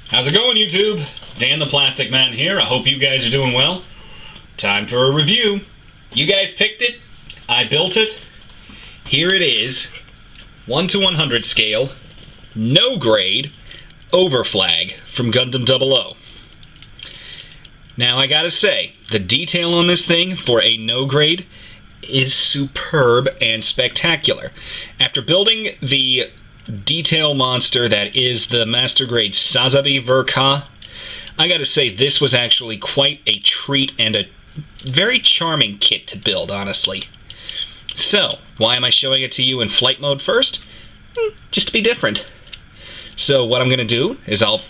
How's it going, YouTube? Dan the Plastic Man here. I hope you guys are doing well. Time for a review. You guys picked it. I built it. Here it is. 1 to 100 scale. No grade. Overflag from Gundam 00. Now I gotta say, the detail on this thing for a no grade is superb and spectacular. After building the detail monster that is the Master Grade Sazabi Verka, I gotta say this was actually quite a treat and a very charming kit to build, honestly. So, why am I showing it to you in flight mode first? Just to be different. So what I'm gonna do is I'll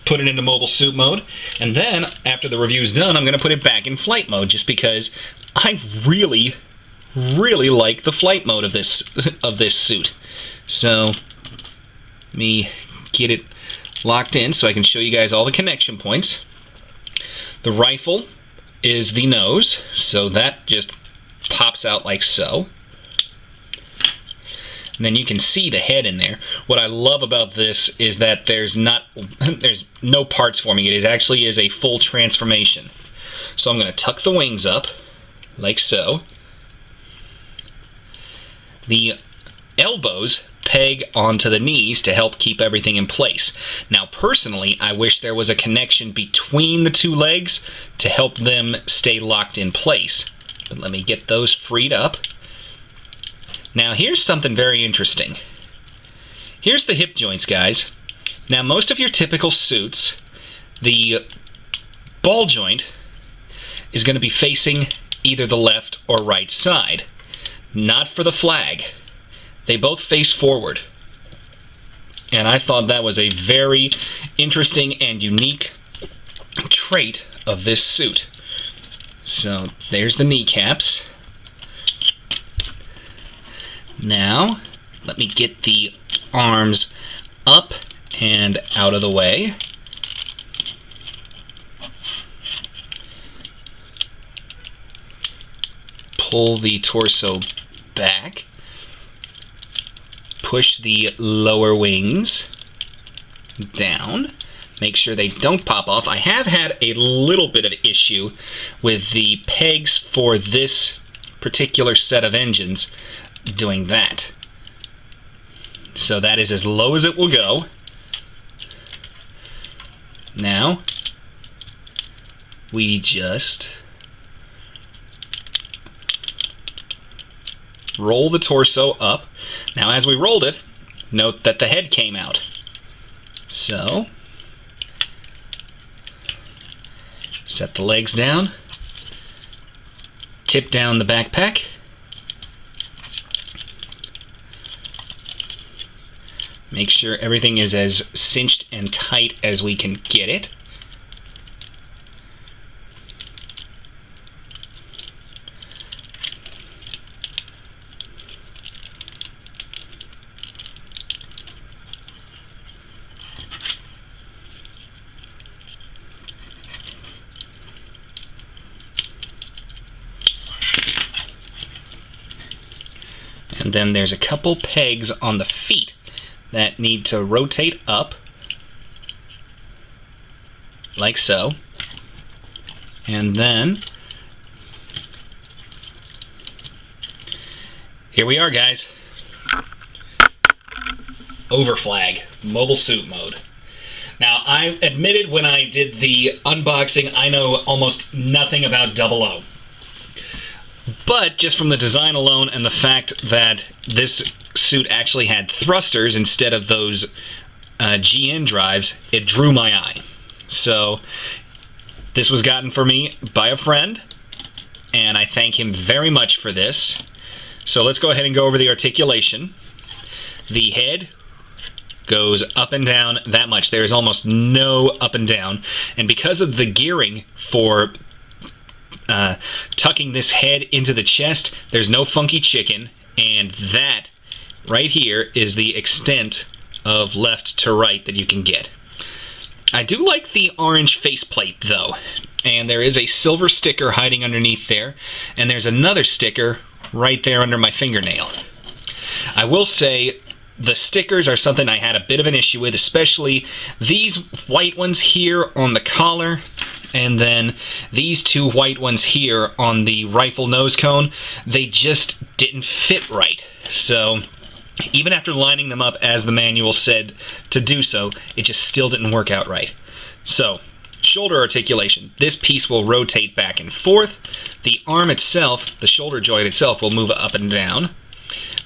put it into mobile suit mode, and then after the review's done, I'm gonna put it back in flight mode just because I really like the flight mode of this suit. So let me get it locked in so I can show you guys all the connection points. The rifle is the nose, so that just pops out like so. And then you can see the head in there. What I love about this is that there's no parts forming it. It actually is a full transformation. So I'm going to tuck the wings up like so. The elbows peg onto the knees to help keep everything in place. Now personally, I wish there was a connection between the two legs to help them stay locked in place. But let me get those freed up. Now here's something very interesting. Here's the hip joints, guys. Now most of your typical suits, the ball joint is going to be facing either the left or right side. Not for the flag. They both face forward. And I thought that was a very interesting and unique trait of this suit. So there's the kneecaps. Now, let me get the arms up and out of the way. Pull the torso back. Push the lower wings down. Make sure they don't pop off. I have had a little bit of issue with the pegs for this particular set of engines doing that. So that is as low as it will go. Now, we just roll the torso up. Now as we rolled it, note that the head came out. So, set the legs down, tip down the backpack, make sure everything is as cinched and tight as we can get it. And then there's a couple pegs on the feet that need to rotate up, like so. And then, here we are, guys. Overflag, mobile suit mode. Now, I admitted when I did the unboxing, I know almost nothing about 00. But just from the design alone and the fact that this suit actually had thrusters instead of those GN drives, it drew my eye. So this was gotten for me by a friend, and I thank him very much for this. So let's go ahead and go over the articulation. The head goes up and down that much. There is almost no up and down, and because of the gearing for tucking this head into the chest, there's no funky chicken, and that right here is the extent of left to right that you can get. I do like the orange faceplate though, and there is a silver sticker hiding underneath there, and there's another sticker right there under my fingernail. I will say The stickers are something I had a bit of an issue with, especially these white ones here on the collar, and then these two white ones here on the rifle nose cone. They just didn't fit right. So even after lining them up as the manual said to do so, it just still didn't work out right. So, shoulder articulation. This piece will rotate back and forth. The arm itself, the shoulder joint itself, will move up and down.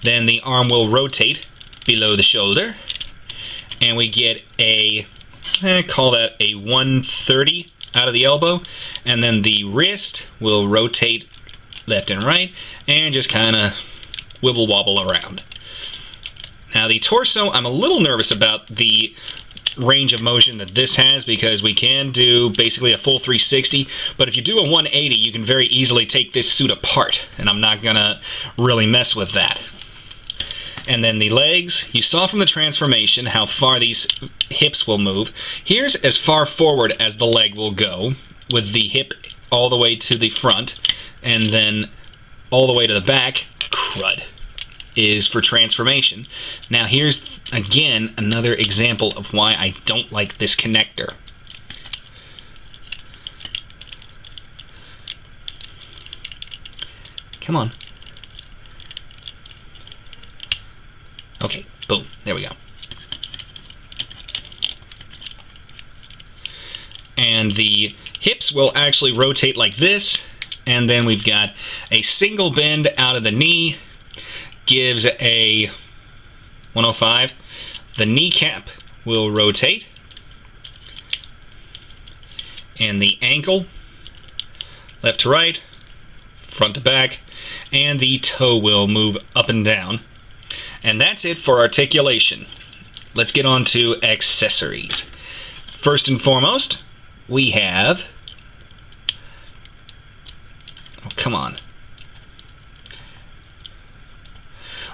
Then the arm will rotate below the shoulder, and we get a, call that a 130 out of the elbow, and then the wrist will rotate left and right, and just kind of wibble wobble around. Now the torso, I'm a little nervous about the range of motion that this has, because we can do basically a full 360, but if you do a 180, you can very easily take this suit apart, and I'm not gonna really mess with that. And then the legs, you saw from the transformation how far these hips will move. Here's as far forward as the leg will go, with the hip all the way to the front, and then all the way to the back. Crud. Is for transformation. Now here's, again, another example of why I don't like this connector. Come on. Okay, boom, there we go. And the hips will actually rotate like this, and then we've got a single bend out of the knee, gives a 105. The kneecap will rotate, and the ankle, left to right, front to back, and the toe will move up and down. And that's it for articulation. Let's get on to accessories. First and foremost, we have, oh come on,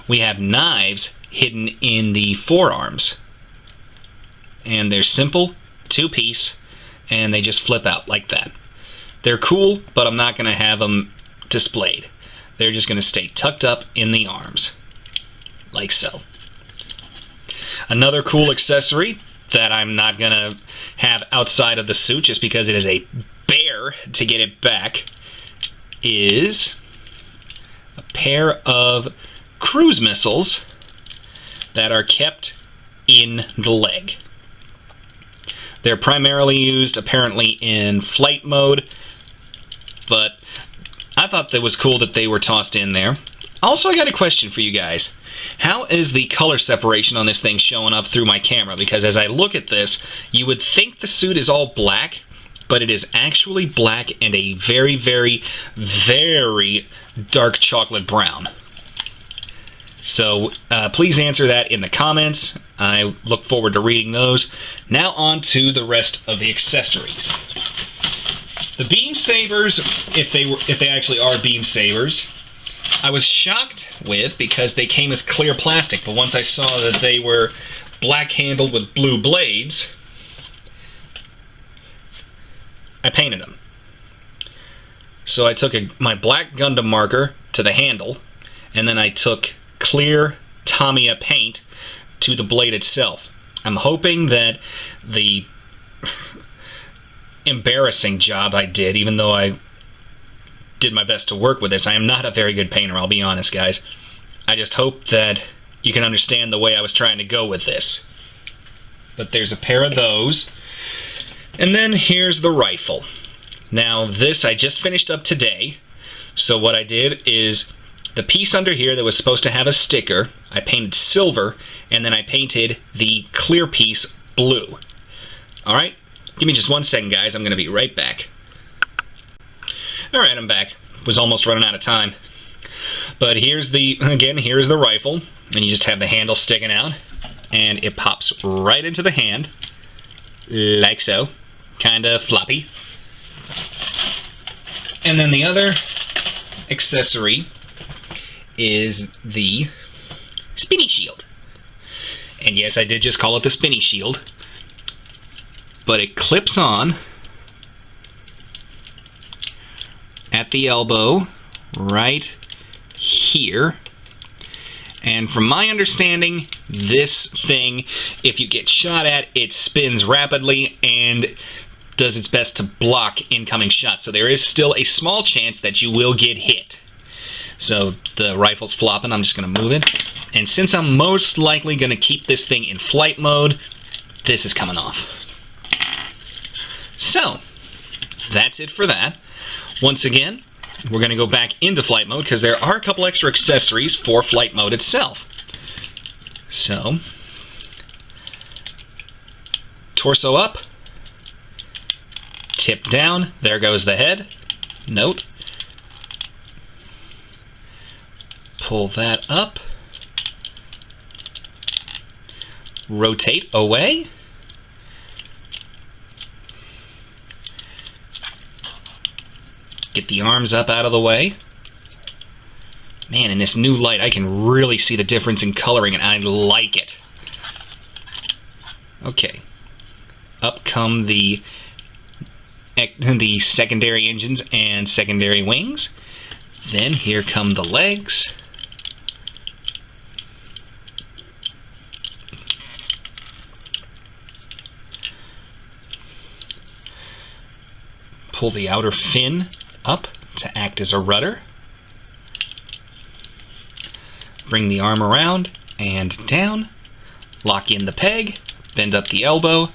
we have knives hidden in the forearms, and they're simple, two-piece, and they just flip out like that. They're cool, but I'm not going to have them displayed. They're just going to stay tucked up in the arms, like so. Another cool accessory that I'm not going to have outside of the suit, just because it is a bear to get it back, is a pair of cruise missiles that are kept in the leg. They're primarily used apparently in flight mode, but I thought that was cool that they were tossed in there. Also, I got a question for you guys. How is the color separation on this thing showing up through my camera? Because as I look at this, you would think the suit is all black, but it is actually black and a very, very, very dark chocolate brown. So please answer that in the comments. I look forward to reading those. Now on to the rest of the accessories. The beam sabers, if they actually are beam sabers, I was shocked with, because they came as clear plastic, but once I saw that they were black handled with blue blades, I painted them. So I took my black Gundam marker to the handle, and then I took clear Tamiya paint to the blade itself. I'm hoping that the embarrassing job I did, even though I did my best to work with this, I am not a very good painter, I'll be honest, guys. I just hope that you can understand the way I was trying to go with this. But there's a pair of those. And then here's the rifle. Now this I just finished up today. So what I did is, the piece under here that was supposed to have a sticker, I painted silver, and then I painted the clear piece blue. Alright, give me just 1 second, guys. I'm going to be right back. Alright, I'm back. Was almost running out of time. But here's the rifle, and you just have the handle sticking out, and it pops right into the hand, like so. Kinda floppy. And then the other accessory is the Spinny Shield. And yes, I did just call it the Spinny Shield, but it clips on at the elbow right here, And from my understanding, this thing, if you get shot at, it spins rapidly and does its best to block incoming shots. So there is still a small chance that you will get hit. So the rifle's flopping, I'm just going to move it. And since I'm most likely going to keep this thing in flight mode, this is coming off. So, that's it for that. Once again, we're going to go back into flight mode because there are a couple extra accessories for flight mode itself. So, torso up, tip down, there goes the head. Note. Pull that up. Rotate away. Get the arms up out of the way. Man, in this new light, I can really see the difference in coloring, and I like it. Okay. Up come the secondary engines and secondary wings. Then here come the legs. Pull the outer fin up to act as a rudder. Bring the arm around and down. Lock in the peg. Bend up the elbow.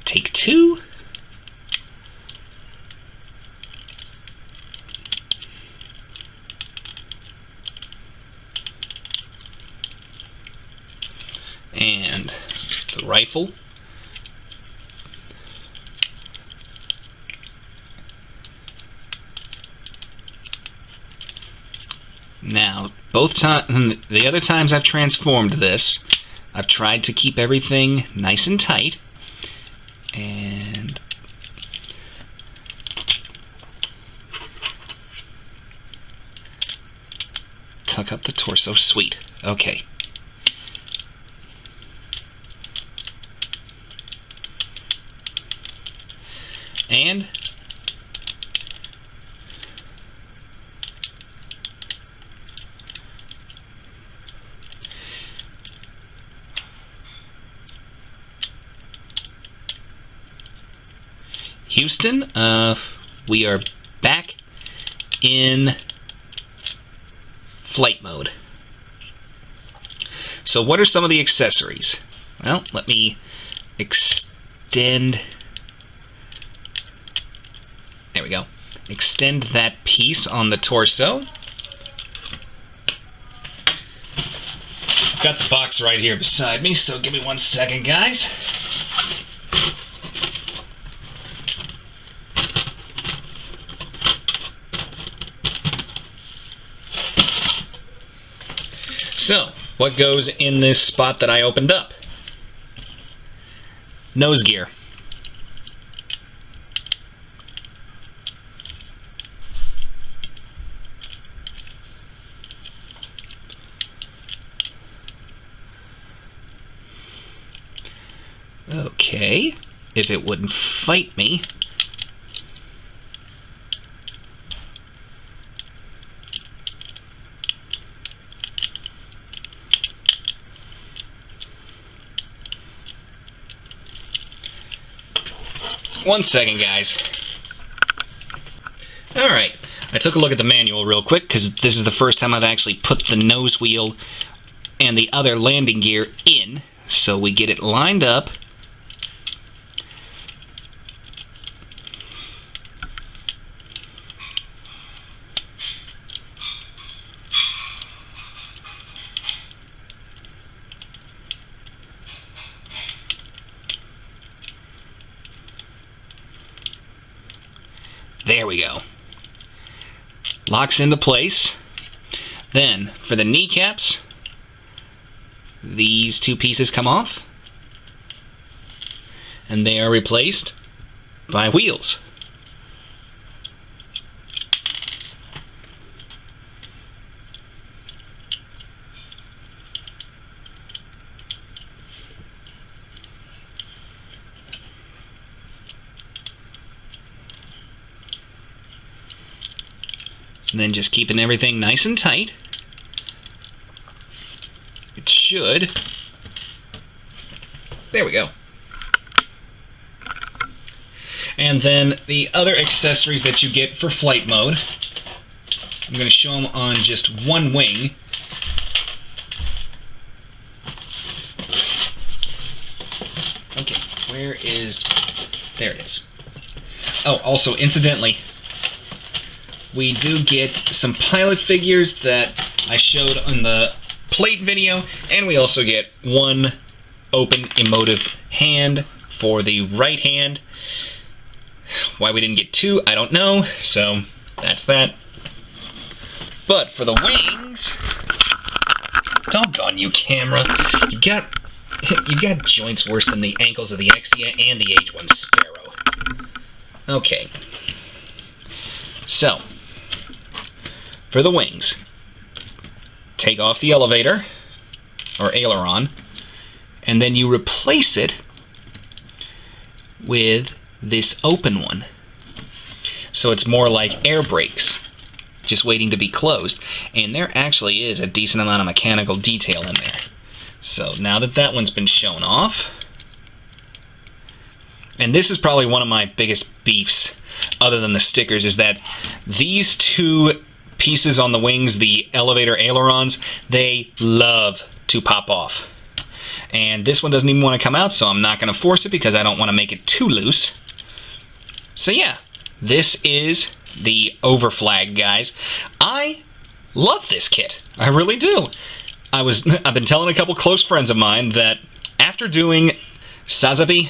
Take two. And the rifle. Now, the other times I've transformed this, I've tried to keep everything nice and tight. And tuck up the torso. Sweet. Okay. And Houston, we are back in flight mode. So what are some of the accessories? Well, let me extend. There we go. Extend that piece on the torso. Got the box right here beside me, so give me 1 second, guys. So, what goes in this spot that I opened up? Nose gear. Okay, if it wouldn't fight me. One second, guys. Alright, I took a look at the manual real quick because this is the first time I've actually put the nose wheel and the other landing gear in. So we get it lined up. There we go. Locks into place. Then, for the kneecaps, these two pieces come off, and they are replaced by wheels. And then just keeping everything nice and tight. It should. There we go. And then the other accessories that you get for flight mode, I'm going to show them on just one wing. Okay, where is... There it is. Oh, also, incidentally, we do get some pilot figures that I showed on the plate video, and we also get one open emotive hand for the right hand. Why we didn't get two, I don't know, so that's that. But for the wings, doggone you, camera, you've got joints worse than the ankles of the Exia and the H1 Sparrow. Okay, so for the wings, take off the elevator or aileron, and then you replace it with this open one. So it's more like air brakes, just waiting to be closed. And there actually is a decent amount of mechanical detail in there. So now that that one's been shown off, and this is probably one of my biggest beefs, other than the stickers, is that these two pieces on the wings, the elevator ailerons, they love to pop off. And this one doesn't even want to come out, so I'm not going to force it because I don't want to make it too loose. So yeah, this is the Overflag, guys. I love this kit. I really do. I've been telling a couple close friends of mine that after doing Sazabi,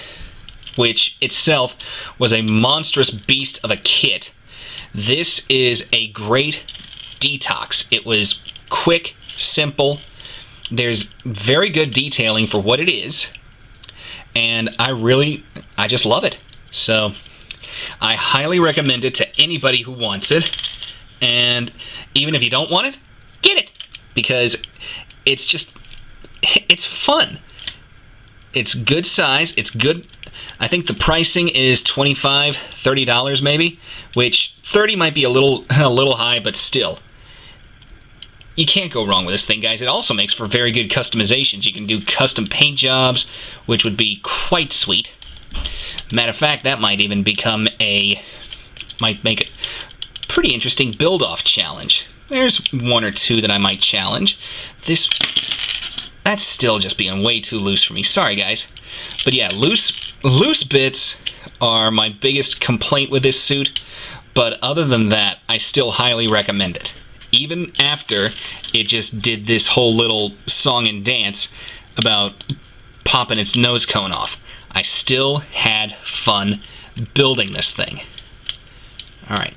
which itself was a monstrous beast of a kit, this is a great detox. It was quick, simple. There's very good detailing for what it is, and I just love it. So I highly recommend it to anybody who wants it, and even if you don't want it, get it, because it's fun. It's good size, it's good. I think the pricing is $25, $30 maybe, which 30 might be a little high, but still. You can't go wrong with this thing, guys. It also makes for very good customizations. You can do custom paint jobs, which would be quite sweet. Matter of fact, that might even might make it a pretty interesting build-off challenge. There's one or two that I might challenge. That's still just being way too loose for me. Sorry, guys. But yeah, loose bits are my biggest complaint with this suit. But other than that, I still highly recommend it. Even after it just did this whole little song and dance about popping its nose cone off, I still had fun building this thing. Alright.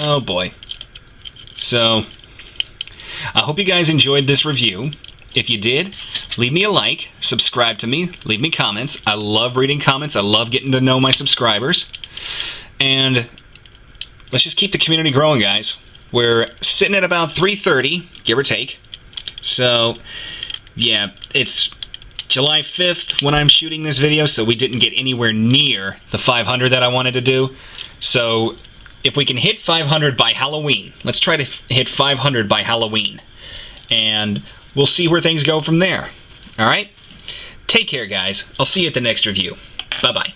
Oh boy. So, I hope you guys enjoyed this review. If you did, leave me a like, subscribe to me, leave me comments. I love reading comments. I love getting to know my subscribers. And let's just keep the community growing, guys. We're sitting at about 330, give or take. So, yeah, it's July 5th when I'm shooting this video, so we didn't get anywhere near the 500 that I wanted to do. So if we can hit 500 by Halloween, let's try to hit 500 by Halloween, and we'll see where things go from there. All right? Take care, guys. I'll see you at the next review. Bye-bye.